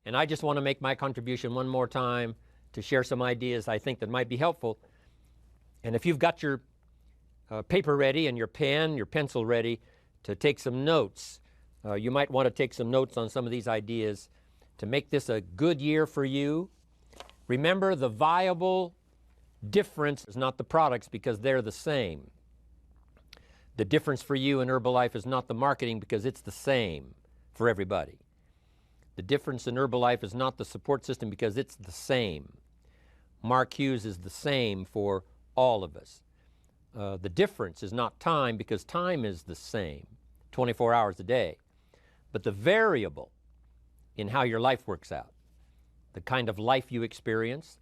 And I just want to make my contribution one more time to share some ideas I think that might be helpful. And if you've got your paper ready and your pen, your pencil ready to take some notes, you might want to take some notes on some of these ideas to make this a good year for you. Remember, the viable difference is not the products because they're the same. The difference for you in Herbalife is not the marketing because it's the same for everybody. The difference in Herbalife is not the support system because it's the same. Mark Hughes is the same for all of us. The difference is not time because time is the same, 24 hours a day. But the variable in how your life works out, the kind of life you experience,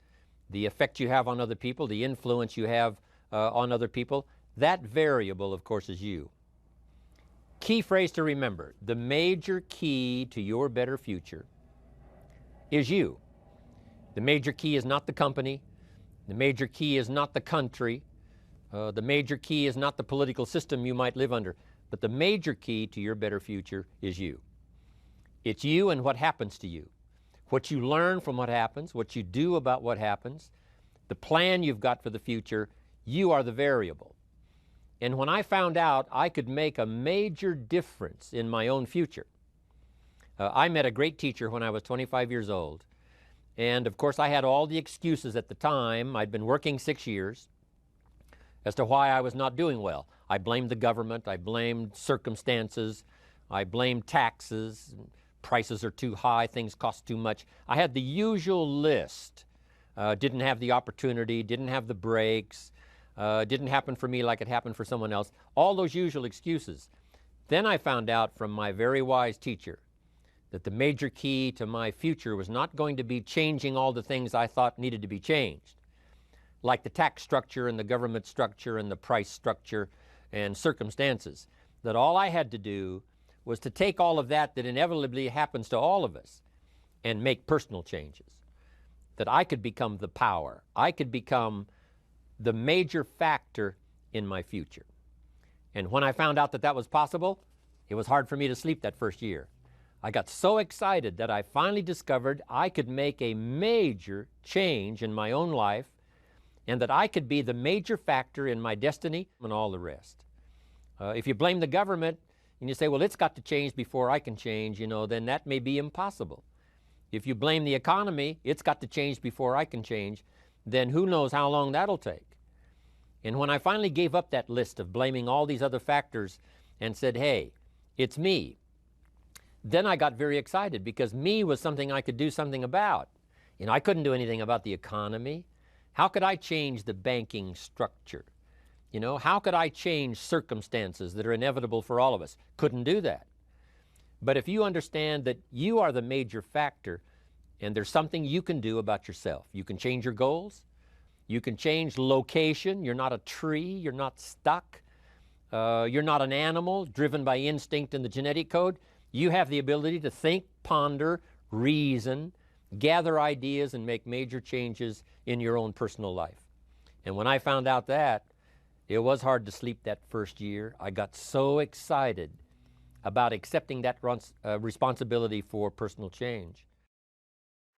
the effect you have on other people, the influence you have on other people, that variable, of course, is you. Key phrase to remember, the major key to your better future is you. The major key is not the company. The major key is not the country. The major key is not the political system you might live under. But the major key to your better future is you. It's you and what happens to you. What you learn from what happens, what you do about what happens, the plan you've got for the future, you are the variable. And when I found out I could make a major difference in my own future, I met a great teacher when I was 25 years old. And of course I had all the excuses at the time. I'd been working 6 years as to why I was not doing well. I blamed the government, I blamed circumstances, I blamed taxes, prices are too high, things cost too much. I had the usual list. Didn't have the opportunity, didn't have the breaks, didn't happen for me like it happened for someone else. All those usual excuses. Then I found out from my very wise teacher that the major key to my future was not going to be changing all the things I thought needed to be changed, like the tax structure and the government structure and the price structure and circumstances. That all I had to do was to take all of that inevitably happens to all of us and make personal changes. That I could become the power. I could become the major factor in my future. And when I found out that that was possible, it was hard for me to sleep that first year. I got so excited that I finally discovered I could make a major change in my own life and that I could be the major factor in my destiny and all the rest. If you blame the government and you say, well, it's got to change before I can change, then that may be impossible. If you blame the economy, it's got to change before I can change, then who knows how long that'll take. And when I finally gave up that list of blaming all these other factors and said, hey, it's me, then I got very excited because me was something I could do something about. I couldn't do anything about the economy. How could I change the banking structure? How could I change circumstances that are inevitable for all of us? Couldn't do that. But if you understand that you are the major factor and there's something you can do about yourself, you can change your goals, you can change location, you're not a tree, you're not stuck, you're not an animal driven by instinct in the genetic code. You have the ability to think, ponder, reason, gather ideas, and make major changes in your own personal life. And when I found out that, it was hard to sleep that first year. I got so excited about accepting that responsibility for personal change.